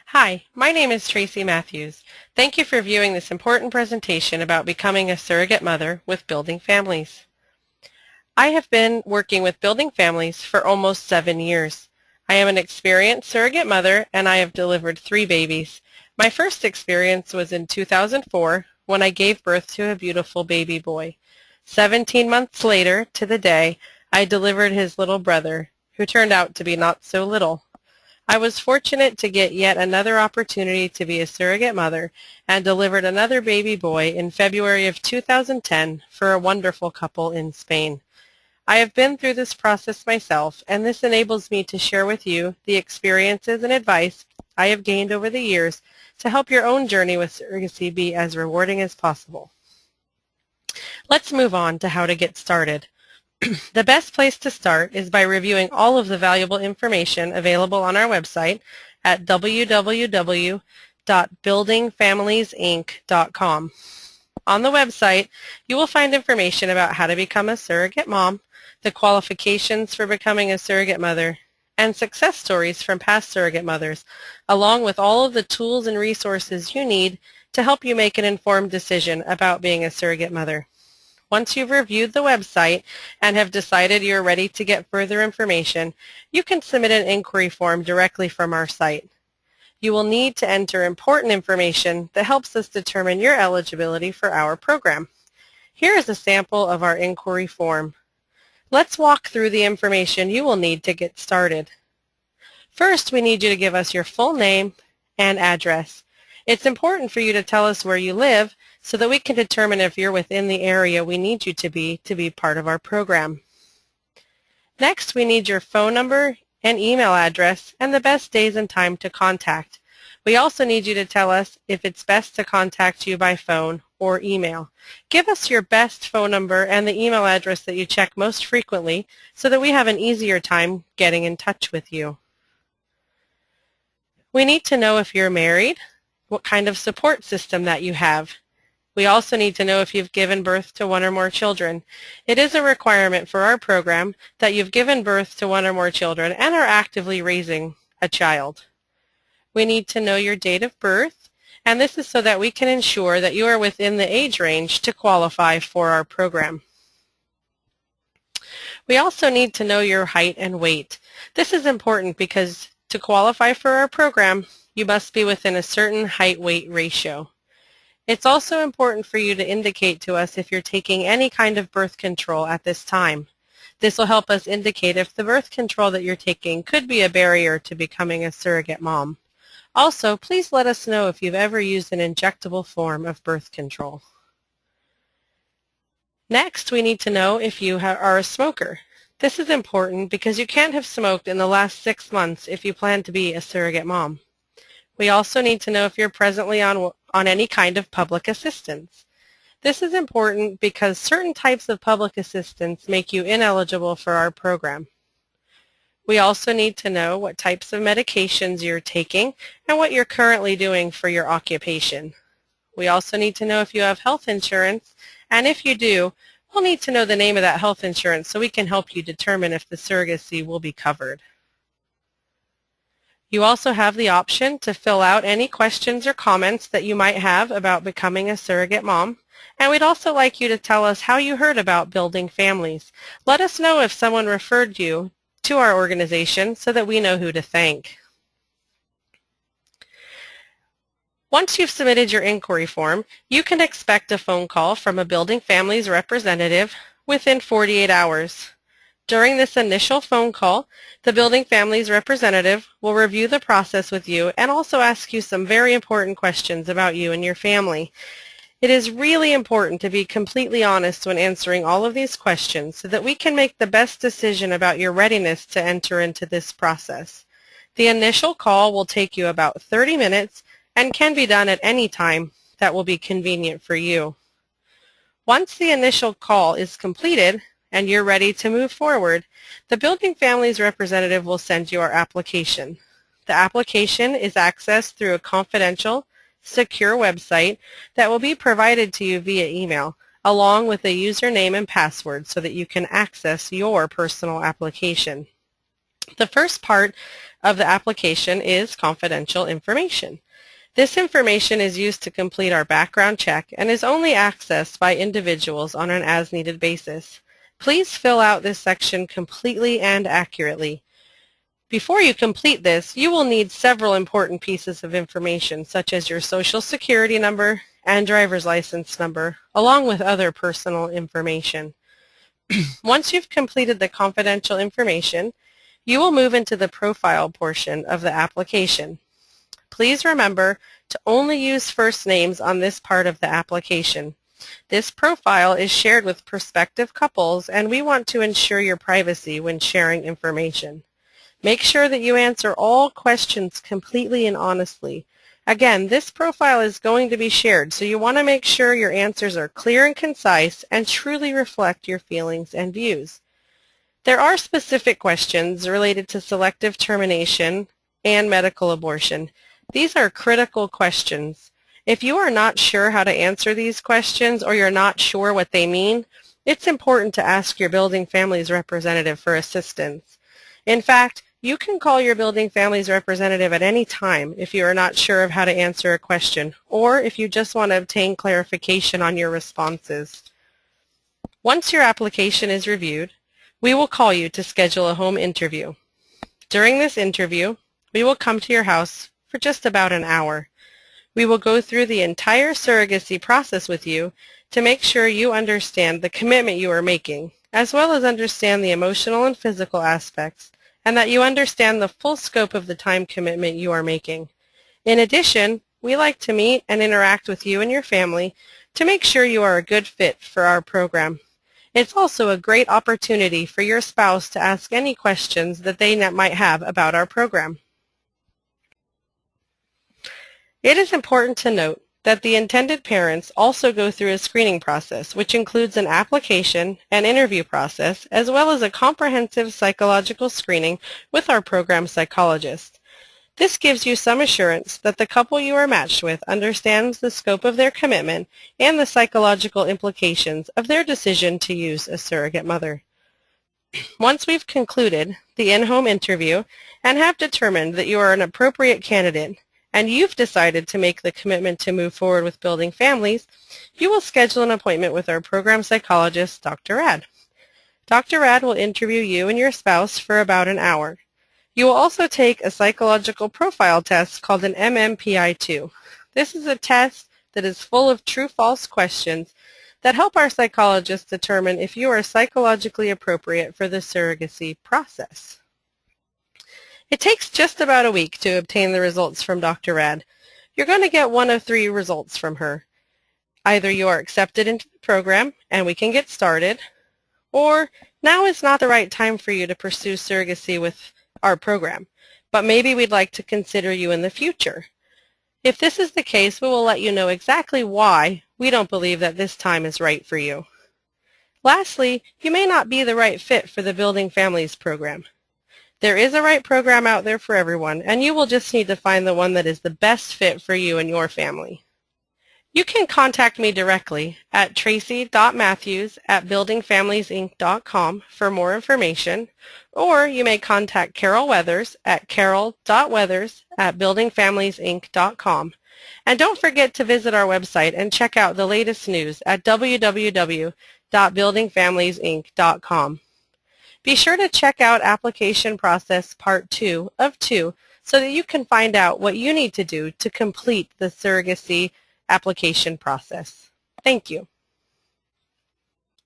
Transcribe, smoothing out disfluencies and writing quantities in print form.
Hi, my name is Tracy Matthews. Thank you for viewing this important presentation about becoming a surrogate mother with Building Families. I have been working with Building Families for almost 7 years. I am an experienced surrogate mother and I have delivered 3 babies. My first experience was in 2004 when I gave birth to a beautiful baby boy. 17 months later, to the day, I delivered his little brother, who turned out to be not so little. I was fortunate to get yet another opportunity to be a surrogate mother and delivered another baby boy in February of 2010 for a wonderful couple in Spain. I have been through this process myself, and this enables me to share with you the experiences and advice I have gained over the years to help your own journey with surrogacy be as rewarding as possible. Let's move on to how to get started. The best place to start is by reviewing all of the valuable information available on our website at www.buildingfamiliesinc.com. On the website, you will find information about how to become a surrogate mom, the qualifications for becoming a surrogate mother, and success stories from past surrogate mothers, along with all of the tools and resources you need to help you make an informed decision about being a surrogate mother. Once you've reviewed the website and have decided you're ready to get further information, you can submit an inquiry form directly from our site. You will need to enter important information that helps us determine your eligibility for our program. Here is a sample of our inquiry form. Let's walk through the information you will need to get started. First, we need you to give us your full name and address. It's important for you to tell us where you live so that we can determine if you're within the area we need you to be part of our program. Next, we need your phone number and email address and the best days and time to contact. We also need you to tell us if it's best to contact you by phone or email. Give us your best phone number and the email address that you check most frequently so that we have an easier time getting in touch with you. We need to know if you're married, what kind of support system that you have. We also need to know if you've given birth to 1 or more children. It is a requirement for our program that you've given birth to 1 or more children and are actively raising a child. We need to know your date of birth, and this is so that we can ensure that you are within the age range to qualify for our program. We also need to know your height and weight. This is important because to qualify for our program, you must be within a certain height-weight ratio. It's also important for you to indicate to us if you're taking any kind of birth control at this time. This will help us indicate if the birth control that you're taking could be a barrier to becoming a surrogate mom. Also, please let us know if you've ever used an injectable form of birth control. Next, we need to know if you are a smoker. This is important because you can't have smoked in the last 6 months if you plan to be a surrogate mom. We also need to know if you're presently on any kind of public assistance. This is important because certain types of public assistance make you ineligible for our program. We also need to know what types of medications you're taking and what you're currently doing for your occupation. We also need to know if you have health insurance, and if you do, we'll need to know the name of that health insurance so we can help you determine if the surrogacy will be covered. You also have the option to fill out any questions or comments that you might have about becoming a surrogate mom, and we'd also like you to tell us how you heard about Building Families. Let us know if someone referred you to our organization so that we know who to thank. Once you've submitted your inquiry form, you can expect a phone call from a Building Families representative within 48 hours. During this initial phone call, the Building Families representative will review the process with you and also ask you some very important questions about you and your family. It is really important to be completely honest when answering all of these questions so that we can make the best decision about your readiness to enter into this process. The initial call will take you about 30 minutes and can be done at any time that will be convenient for you. Once the initial call is completed, and you're ready to move forward, the Building Families representative will send you our application. The application is accessed through a confidential, secure website that will be provided to you via email, along with a username and password so that you can access your personal application. The first part of the application is confidential information. This information is used to complete our background check and is only accessed by individuals on an as-needed basis. Please fill out this section completely and accurately. Before you complete this, you will need several important pieces of information, such as your Social Security number and driver's license number, along with other personal information. Once you've completed the confidential information, you will move into the profile portion of the application. Please remember to only use first names on this part of the application. This profile is shared with prospective couples, and we want to ensure your privacy when sharing information. Make sure that you answer all questions completely and honestly. Again, this profile is going to be shared, so you want to make sure your answers are clear and concise and truly reflect your feelings and views. There are specific questions related to selective termination and medical abortion. These are critical questions. If you are not sure how to answer these questions or you're not sure what they mean, it's important to ask your Building Families representative for assistance. In fact, you can call your Building Families representative at any time if you are not sure of how to answer a question, or if you just want to obtain clarification on your responses. Once your application is reviewed, we will call you to schedule a home interview. During this interview, we will come to your house for just about an hour. We will go through the entire surrogacy process with you to make sure you understand the commitment you are making, as well as understand the emotional and physical aspects, and that you understand the full scope of the time commitment you are making. In addition, we like to meet and interact with you and your family to make sure you are a good fit for our program. It's also a great opportunity for your spouse to ask any questions that they might have about our program. It is important to note that the intended parents also go through a screening process, which includes an application and interview process, as well as a comprehensive psychological screening with our program psychologist. This gives you some assurance that the couple you are matched with understands the scope of their commitment and the psychological implications of their decision to use a surrogate mother. Once we've concluded the in-home interview and have determined that you are an appropriate candidate, and you've decided to make the commitment to move forward with Building Families, you will schedule an appointment with our program psychologist, Dr. Rad. Dr. Rad will interview you and your spouse for about an hour. You will also take a psychological profile test called an MMPI-2. This is a test that is full of true-false questions that help our psychologists determine if you are psychologically appropriate for the surrogacy process. It takes just about a week to obtain the results from Dr. Rad. You're going to get one of 3 results from her. Either you are accepted into the program and we can get started, or now is not the right time for you to pursue surrogacy with our program, but maybe we'd like to consider you in the future. If this is the case, we will let you know exactly why we don't believe that this time is right for you. Lastly, you may not be the right fit for the Building Families program. There is a right program out there for everyone, and you will just need to find the one that is the best fit for you and your family. You can contact me directly at tracy.matthews@buildingfamiliesinc.com for more information, or you may contact Carol Weathers at carol.weathers@buildingfamiliesinc.com. And don't forget to visit our website and check out the latest news at www.buildingfamiliesinc.com. Be sure to check out Application Process Part 2 of 2 so that you can find out what you need to do to complete the surrogacy application process. Thank you.